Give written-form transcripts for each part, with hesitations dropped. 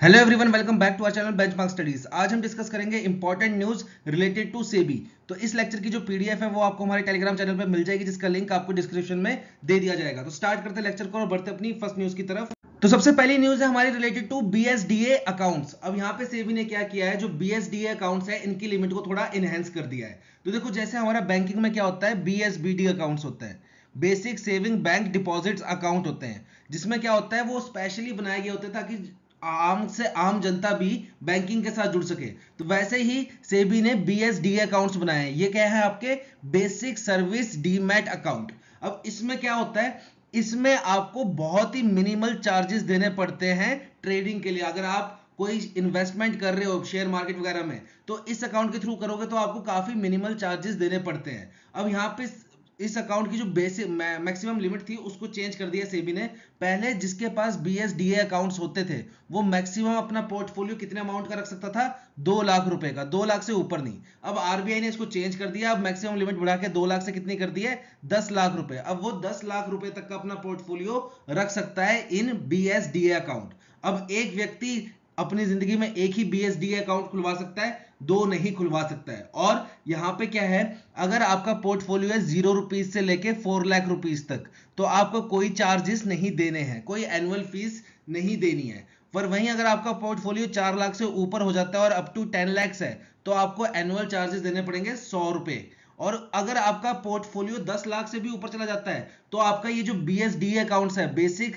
Hello everyone, welcome back to our channel benchmark studies. आज हम discuss करेंगे important news related to SEBI. तो इस लेक्चर की जो पीडीएफ है वो आपको हमारे टेलीग्राम चैनल पे मिल जाएगी, जिसका लिंक आपको डिस्क्रिप्शन में दे दिया जाएगा। तो स्टार्ट करते हैं लेक्चर को और बढ़ते अपनी फर्स्ट न्यूज की तरफ। तो सबसे पहली न्यूज है हमारी रिलेटेड टू बीएसडीए अकाउंट्स। अब यहाँ पे सेबी ने क्या किया है, जो बीएसडीए अकाउंट्स है इनकी लिमिट को थोड़ा इनहेंस कर दिया है। तो देखो, जैसे हमारा बैंकिंग में क्या होता है, बीएसबीडी अकाउंट्स होते हैं, basic saving bank deposits account होते हैं, जिसमें क्या होता है वो स्पेशली बनाए गए होते हैं ताकि आम से आम जनता भी बैंकिंग के साथ जुड़ सके। तो वैसे ही सेबी ने बीएसडीए अकाउंट्स बनाए हैं। ये क्या है, आपके बेसिक सर्विस डीमैट अकाउंट। अब इसमें क्या होता है, इसमें आपको बहुत ही मिनिमल चार्जेस देने पड़ते हैं ट्रेडिंग के लिए। अगर आप कोई इन्वेस्टमेंट कर रहे हो शेयर मार्केट वगैरह में, तो इस अकाउंट के थ्रू करोगे तो आपको काफी मिनिमल चार्जेस देने पड़ते हैं। अब यहाँ पे इस अकाउंट की जो बेसिक मैक्सिमम लिमिट थी उसको चेंज कर दिया सेबी ने। पहले जिसके पास बीएसडीए अकाउंट्स होते थे वो मैक्सिमम अपना पोर्टफोलियो कितने अमाउंट का रख सकता था, 2 लाख रुपए का, 2 लाख से ऊपर नहीं। अब आरबीआई ने इसको चेंज कर दिया, अब मैक्सिमम लिमिट बढ़ा के 2 लाख से कितनी कर दी है, 10 लाख रुपए। अब वो 10 लाख रुपए तक का अपना पोर्टफोलियो रख सकता है इन बीएसडीए अकाउंट। अब एक व्यक्ति अपनी जिंदगी में एक ही बीएसडीए अकाउंट खुलवा सकता है, 2 नहीं खुलवा सकता है। और यहां पे क्या है, अगर आपका पोर्टफोलियो है 0 रुपीज से लेके 4 लाख रुपीज तक, तो आपको कोई चार्जेस नहीं देने हैं, कोई एनुअल फीस नहीं देनी है। पर वहीं अगर आपका पोर्टफोलियो 4 लाख से ऊपर हो जाता है और अप टू 10 लाख है, तो आपको एनुअल चार्जेस देने पड़ेंगे 100 रुपए। और अगर आपका पोर्टफोलियो 10 लाख से भी ऊपर चला जाता है, तो आपका ये जो बीएसडीए अकाउंट्स है, बेसिक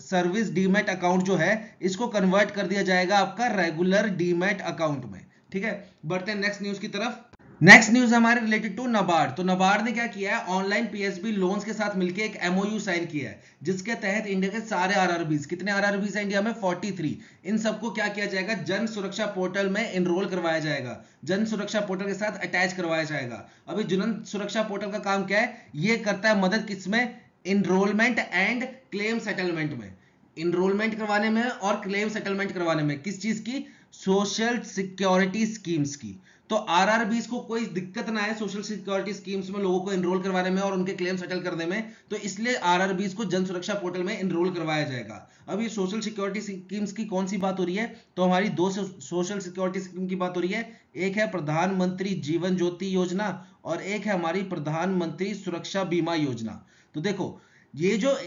सर्विस डीमैट अकाउंट जो है, इसको कन्वर्ट कर दिया जाएगा आपका रेगुलर डीमैट अकाउंट में। ठीक है, बढ़ते हैं नेक्स्ट न्यूज की तरफ। नेक्स्ट न्यूज हमारे रिलेटेड टू नाबार्ड। तो नाबार्ड ने क्या किया है, ऑनलाइन पीएसबी लोन्स के साथ मिलकर एक एमओयू साइन किया है, जिसके तहत इंडिया के सारे आरआरबीज, कितने आरआरबीज है इंडिया में, 43, इन सबको क्या किया जाएगा, जन सुरक्षा पोर्टल में एनरोल करवाया जाएगा, जन सुरक्षा पोर्टल के साथ अटैच करवाया जाएगा। अभी जन सुरक्षा पोर्टल का काम क्या है, ये करता है मदद किसमें, इनरोलमेंट एंड क्लेम सेटलमेंट में। इनरोलमेंट करवाने में और क्लेम सेटलमेंट करवाने में, किस चीज की, सोशल सिक्योरिटी स्कीम्स की। तो आरआरबीज को कोई दिक्कत ना आए सोशल सिक्योरिटी स्कीम्स में लोगों को एनरोल करवाने में और उनके क्लेम सेटल करने में, तो इसलिए आरआरबीज को जन सुरक्षा पोर्टल में एनरोल करवाया जाएगा। अब ये सोशल सिक्योरिटी स्कीम्स की कौन सी बात हो रही है, तो हमारी 2 सोशल सिक्योरिटी स्कीम की बात हो रही है। एक है प्रधानमंत्री जीवन ज्योति योजना और एक है हमारी प्रधानमंत्री सुरक्षा बीमा योजना। तो देखो, ये जो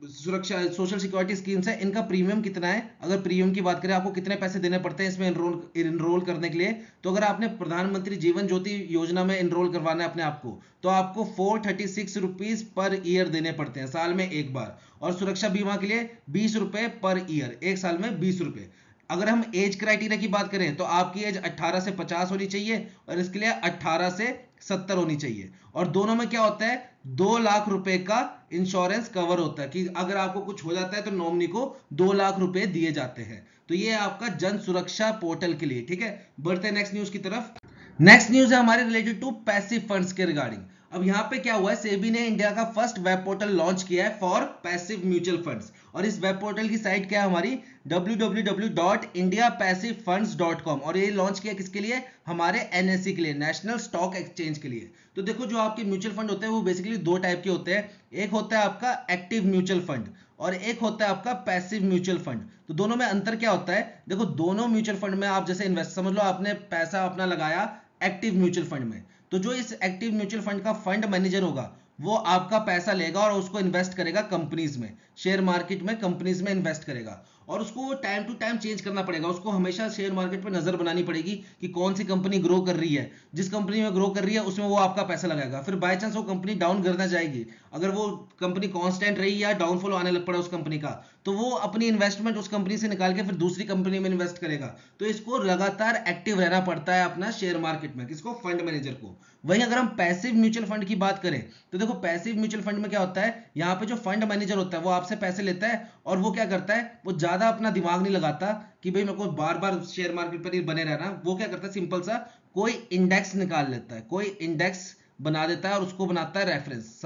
सुरक्षा सोशल सिक्योरिटी स्कीम्स है, इनका प्रीमियम कितना है, अगर प्रीमियम की बात करें, आपको कितने पैसे देने पड़ते हैं इसमें एनरोल करने के लिए, तो अगर आपने प्रधानमंत्री जीवन ज्योति योजना में एनरोल करवाना है अपने आप को, तो आपको 436 रुपीज पर ईयर देने पड़ते हैं, साल में एक बार। और सुरक्षा बीमा के लिए 20 रुपए पर ईयर, एक साल में 20 रुपए। अगर हम एज क्राइटेरिया की बात करें, तो आपकी एज 18 से 50 होनी चाहिए और इसके लिए 18 से 70 होनी चाहिए। और दोनों में क्या होता है, 2 लाख रुपए का इंश्योरेंस कवर होता है कि अगर आपको कुछ हो जाता है तो नॉमिनी को 2 लाख रुपए दिए जाते हैं। तो ये आपका जन सुरक्षा पोर्टल के लिए। ठीक है, बढ़ते हैं नेक्स्ट न्यूज की तरफ। नेक्स्ट न्यूज है हमारे रिलेटेड टू पैसिव फंड्स के रिगार्डिंग। अब यहाँ पे क्या हुआ है, सेबी ने इंडिया का फर्स्ट वेब पोर्टल लॉन्च किया है फॉर पैसिव म्यूचुअल फंड्स। और इस वेब पोर्टल की साइट क्या है हमारी, www.indiapassivefunds.com। और ये लॉन्च किया किसके लिए, हमारे एनएससी के लिए, नेशनल स्टॉक एक्सचेंज के लिए। तो देखो, जो आपके म्यूचुअल फंड होते हैं वो बेसिकली 2 टाइप के होते हैं। एक होता है आपका एक्टिव म्यूचुअल फंड और एक होता है आपका पैसिव म्यूचुअल फंड। तो दोनों में अंतर क्या होता है, देखो, दोनों म्यूचुअल फंड में आप जैसे इन्वेस्ट, समझ लो आपने पैसा अपना लगाया एक्टिव म्यूचुअल फंड में, तो जो इस एक्टिव म्यूचुअल फंड का फंड मैनेजर होगा वो आपका पैसा लेगा और उसको इन्वेस्ट करेगा कंपनीज में, शेयर मार्केट में कंपनीज में इन्वेस्ट करेगा। और उसको वो टाइम टू टाइम चेंज करना पड़ेगा, उसको हमेशा शेयर मार्केट पे नजर बनानी पड़ेगी कि कौन सी कंपनी ग्रो कर रही है। जिस कंपनी में ग्रो कर रही है उसमें वो आपका पैसा लगाएगा। फिर बाय चांस वो कंपनी डाउन करना जाएगी, अगर वो कंपनी कांस्टेंट रही या डाउनफॉल आने लग पड़ा उस कंपनी का, तो वो अपनी इन्वेस्टमेंट उस कंपनी से निकाल के फिर दूसरी कंपनी में इन्वेस्ट करेगा। तो इसको लगातार एक्टिव रहना पड़ता है अपना शेयर मार्केट में, किसको, फंड मैनेजर को। वहीं अगर हम पैसिव म्यूचुअल फंड की बात करें, तो देखो पैसिव म्यूचुअल फंड में क्या होता है, यहाँ पे जो फंड मैनेजर होता है वो आपसे पैसे लेता है और वो क्या करता है, वो ज्यादा अपना दिमाग नहीं लगाता कि भाई मेरे को बार बार शेयर मार्केट पर ही बने रहना। वो क्या करता है, सिंपल सा कोई इंडेक्स निकाल लेता है, कोई इंडेक्स बना देता है और उसको बनाता है रेफरेंस।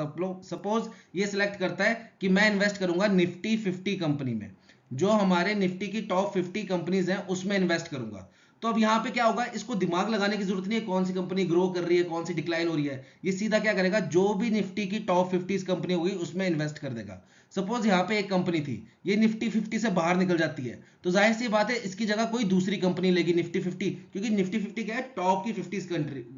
सपोज ये सिलेक्ट करता है कि मैं इन्वेस्ट करूंगा निफ्टी 50 कंपनी में, जो हमारे निफ्टी की टॉप 50 कंपनीज हैं उसमें इन्वेस्ट करूंगा। तो अब यहाँ पे क्या होगा, इसको दिमाग लगाने की जरूरत नहीं है कौन सी कंपनी ग्रो कर रही है कौन सी डिक्लाइन हो रही है। ये सीधा क्या करेगा, जो भी निफ्टी की टॉप 50 कंपनी होगी उसमें इन्वेस्ट कर देगा। सपोज यहाँ पे एक कंपनी थी, ये निफ्टी 50 से बाहर निकल जाती है, तो जाहिर सी बात है इसकी जगह कोई दूसरी कंपनी लेगी निफ्टी 50, क्योंकि निफ्टी 50 क्या है, टॉप की 50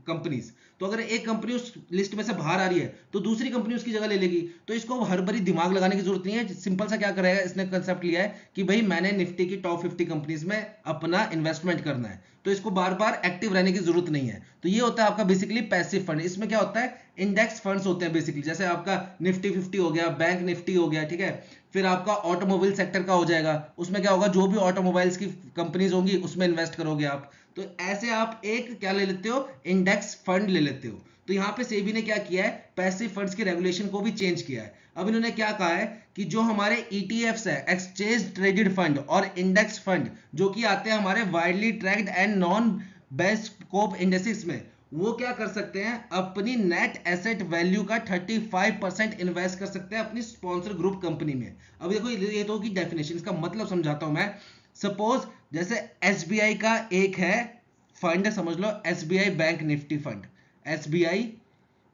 कंपनीज। तो अगर एक कंपनी उस लिस्ट में से बाहर आ रही है तो दूसरी कंपनी उसकी जगह ले लेगी। तो इसको हर बारी दिमाग लगाने की जरूरत नहीं है, सिंपल सा क्या करेगा, इसने कंसेप्ट लिया है कि भाई मैंने निफ्टी की टॉप 50 कंपनीज में अपना इन्वेस्टमेंट करना है, तो इसको बार बार एक्टिव रहने की जरूरत नहीं है। तो ये होता है आपका बेसिकली पैसिव फंड। इसमें क्या होता है, इंडेक्स फंड्स होते हैं बेसिकली, जैसे आपका निफ्टी 50 हो गया, बैंक निफ्टी हो गया, ठीक है। फिर आपका ऑटोमोबाइल सेक्टर का हो जाएगा, उसमें क्या होगा, जो भी ऑटोमोबाइल्स की कंपनीज होंगी उसमें इन्वेस्ट करोगे आप। तो ऐसे आप एक क्या ले लेते हो, इंडेक्स फंड ले लेते हो। तो यहाँ पे सेबी ने क्या किया है, पैसिव फंड्स के रेगुलेशन को भी चेंज किया है। अब इन्होंने क्या कहा है कि जो हमारे ETFs है, एक्सचेंज ट्रेडेड फंड और इंडेक्स फंड, जो कि आते हैं हमारे widely tracked and non best scope indexes में, वो क्या कर सकते हैं, अपनी नेट एसेट वैल्यू का 35% इन्वेस्ट कर सकते हैं अपनी स्पॉन्सर ग्रुप कंपनी में। अब देखो ये तो की डेफिनेशन, इसका मतलब समझाता हूं मैं। सपोज जैसे SBI का एक है फंड, समझ लो SBI bank Nifty fund, SBI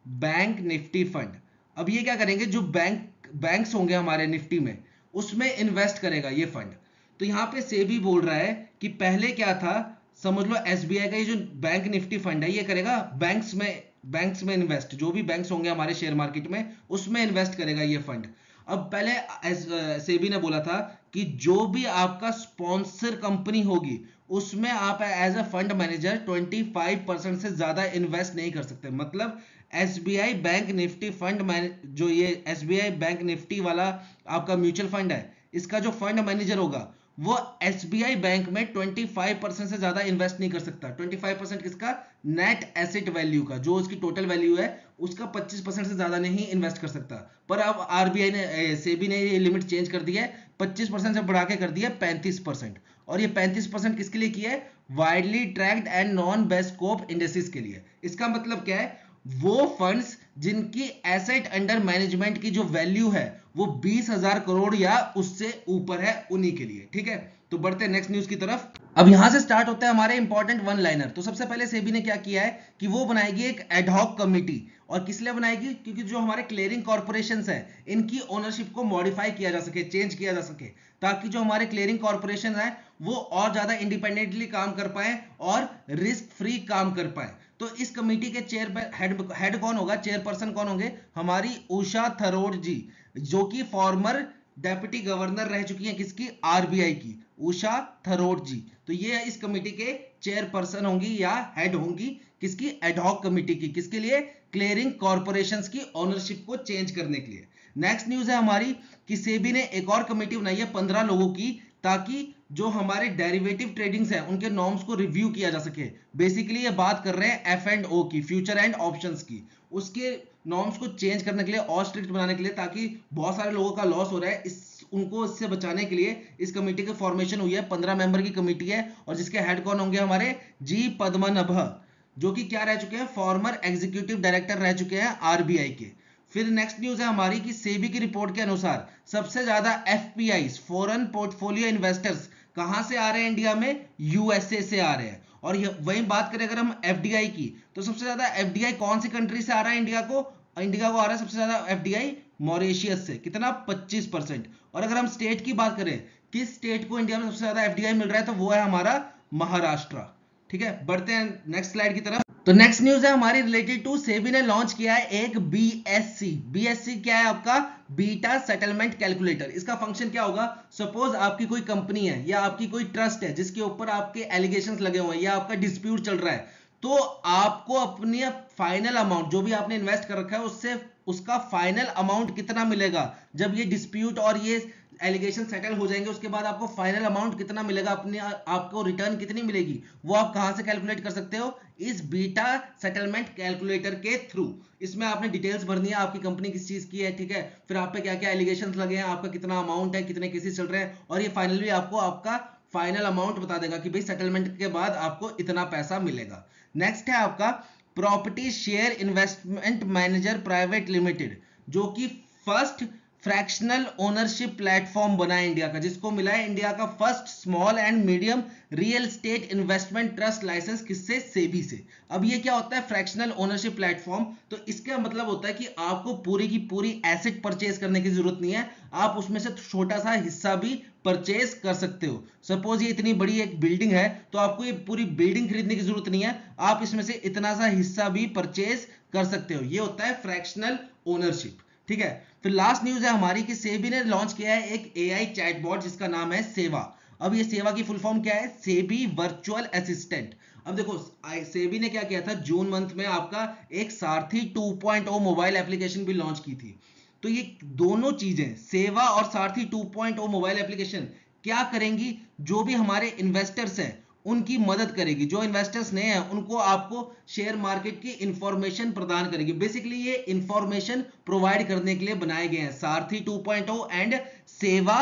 bank Nifty fund. अब ये क्या करेंगे, जो बैंक्स होंगे हमारे निफ्टी में, उसमें इन्वेस्ट करेगा ये फंड। तो यहां पे सेबी बोल रहा है कि पहले क्या था, समझ लो SBI का ये जो बैंक निफ्टी फंड है, ये करेगा बैंक्स में इन्वेस्ट, जो भी बैंक्स होंगे हमारे शेयर मार्केट में उसमें इन्वेस्ट करेगा ये फंड। अब पहले सेबी ने बोला था कि जो भी आपका स्पॉन्सर कंपनी होगी उसमें आप एज अ फंड मैनेजर 25% से ज्यादा इन्वेस्ट नहीं कर सकते। मतलब SBI बैंक निफ्टी फंड, जो ये SBI बैंक निफ्टी वाला आपका म्यूचुअल फंड है, इसका जो फंड मैनेजर होगा वो SBI बैंक में 25% से ज्यादा इन्वेस्ट नहीं कर सकता। 25% किसका, नेट एसेट वैल्यू का, जो उसकी टोटल वैल्यू है उसका 25% से ज्यादा नहीं इन्वेस्ट कर सकता। पर अब RBI ने, सेबी ने ये लिमिट चेंज कर दी है, 25% से बढ़ा के कर दिया 35%। और ये 35% किसके लिए किया है, widely tracked and non best scope indexes के लिए। इसका मतलब क्या है, वो फंड्स जिनकी एसेट अंडर मैनेजमेंट की जो वैल्यू है वो 20,000 करोड़ या उससे ऊपर है, उन्हीं के लिए, ठीक है। तो बढ़ते हैं नेक्स्ट न्यूज की तरफ। अब यहां से स्टार्ट होता है हमारे इंपॉर्टेंट वन लाइनर। तो सबसे पहले सेबी ने क्या किया है कि वो बनाएगी एक एडहॉक कमिटी। और किस लिए बनाएगी, क्योंकि जो हमारे क्लियरिंग कॉर्पोरेशंस है इनकी ओनरशिप को मॉडिफाई किया जा सके, चेंज किया जा सके, ताकि जो हमारे क्लियरिंग कॉर्पोरेशन है वो और ज्यादा इंडिपेंडेंटली काम कर पाए और रिस्क फ्री काम कर पाए। तो इस कमेटी के हेड कौन होगा, चेयरपर्सन कौन होंगे, हमारी उषा थरोट जी, जो कि फॉर्मर डेप्यूटी गवर्नर रह चुकी हैं, किसकी, RBI की, उषा थरोट जी। तो ये इस कमेटी के चेयरपर्सन होंगी या हेड होंगी, किसकी, एडहॉक कमेटी की, किसके लिए, क्लियरिंग कॉर्पोरेशंस की ओनरशिप को चेंज करने के लिए। नेक्स्ट न्यूज है हमारी कि सेबी ने एक और कमेटी बनाई है 15 लोगों की, ताकि जो हमारे डेरिवेटिव ट्रेडिंग्स हैं उनके नॉर्म्स को रिव्यू किया जा सके। बेसिकली ये बात कर रहे हैं F&O की, फ्यूचर एंड ऑप्शंस की, उसके नॉर्म्स को चेंज करने के लिए और स्ट्रिक्ट बनाने के लिए, ताकि बहुत सारे लोगों का लॉस हो रहा है, उनको इससे बचाने के लिए इस कमेटी की फॉर्मेशन हुई है। 15 मेंबर की कमेटी है और जिसके हेड कौन होंगे, हमारे जी पद्मनाभ, जो कि क्या रह चुके हैं, फॉर्मर एग्जीक्यूटिव डायरेक्टर रह चुके हैं RBI के। फिर नेक्स्ट न्यूज है हमारी कि सेबी की रिपोर्ट के अनुसार सबसे ज्यादा FPIs, फॉरेन पोर्टफोलियो इन्वेस्टर्स, कहां से आ रहे हैं इंडिया में, USA से आ रहे हैं। और वहीं बात करें अगर हम FDI की, तो सबसे ज्यादा FDI कौन सी कंट्री से आ रहा है इंडिया को आ रहा है सबसे ज्यादा FDI मॉरिशियस से, कितना, 25%। और अगर हम स्टेट की बात करें, किस स्टेट को इंडिया में सबसे ज्यादा FDI मिल रहा है, तो वो है हमारा महाराष्ट्र, ठीक है। बढ़ते हैं नेक्स्ट स्लाइड की तरफ। तो नेक्स्ट न्यूज है हमारी रिलेटेड टू, सेबी ने लॉन्च किया है एक BSC क्या है आपका, बीटा सेटलमेंट कैलकुलेटर। इसका फंक्शन क्या होगा, सपोज आपकी कोई कंपनी है या आपकी कोई ट्रस्ट है जिसके ऊपर आपके एलिगेशंस लगे हुए हैं या आपका डिस्प्यूट चल रहा है, तो आपको अपनी फाइनल अमाउंट जो भी आपने इन्वेस्ट कर रखा है उससे उसका फाइनल अमाउंट कितना मिलेगा, जब ये डिस्प्यूट और ये एलिगेशन सेटल हो जाएंगे उसके बाद आपको फाइनल अमाउंट कितना मिलेगा, अपनी आपको रिटर्न कितनी मिलेगी, वो आप कहां से कैलकुलेट कर सकते हो, इस बीटा सेटलमेंट कैलकुलेटर के थ्रू। इसमें आपने डिटेल्स भरनी है, आपकी कंपनी किस चीज की है, ठीक है, फिर आप पे क्या क्या एलिगेशंस लगे हैं, आपका कितना अमाउंट है, कितने केसेस चल रहे हैं, और ये फाइनली आपको आपका फाइनल अमाउंट बता देगा कि भाई सेटलमेंट के बाद आपको इतना पैसा मिलेगा। नेक्स्ट है आपका property share investment manager private limited, जो कि फर्स्ट फ्रैक्शनल ओनरशिप प्लेटफॉर्म बना है इंडिया का, जिसको मिला है इंडिया का first small and medium real estate investment trust licence. किससे? सेबी से। अब ये क्या होता है फ्रैक्शनल ओनरशिप प्लेटफॉर्म? तो इसका मतलब होता है कि आपको पूरी की पूरी एसेट परचेज करने की जरूरत नहीं है, आप उसमें से छोटा सा हिस्सा भी परचेज कर सकते हो। सपोज ये इतनी बड़ी एक बिल्डिंग है तो आपको ये पूरी बिल्डिंग खरीदने की जरूरत नहीं है, आप इसमें से इतना सा हिस्सा भी परचेज कर सकते हो। ये होता है फ्रैक्शनल ओनरशिप। ठीक है, फिर लास्ट न्यूज है हमारी कि सेबी ने लॉन्च किया है एक एआई चैटबॉट जिसका नाम है सेवा। अब ये सेवा की फुल फॉर्म क्या है? SEBI virtual assistant. अब देखो सेबी ने क्या किया था, जून मंथ में आपका एक सारथी 2.0 मोबाइल एप्लीकेशन भी लॉन्च की थी। तो ये दोनों चीजें सेवा और सारथी 2.0 मोबाइल एप्लीकेशन क्या करेंगी? जो भी हमारे इन्वेस्टर्स हैं उनकी मदद करेगी। जो इन्वेस्टर्स नए हैं उनको आपको शेयर मार्केट की इंफॉर्मेशन प्रदान करेगी। बेसिकली ये इंफॉर्मेशन प्रोवाइड करने के लिए बनाए गए हैं सारथी 2.0 एंड सेवा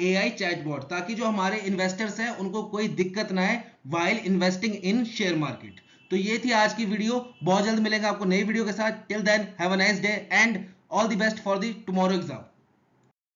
एआई चैटबॉट, ताकि जो हमारे इन्वेस्टर्स हैं उनको कोई दिक्कत ना आए while investing in share market. तो ये थी आज की वीडियो, बहुत जल्द मिलेंगे आपको नई वीडियो के साथ। Till then have a nice day and all the best for the tomorrow exam.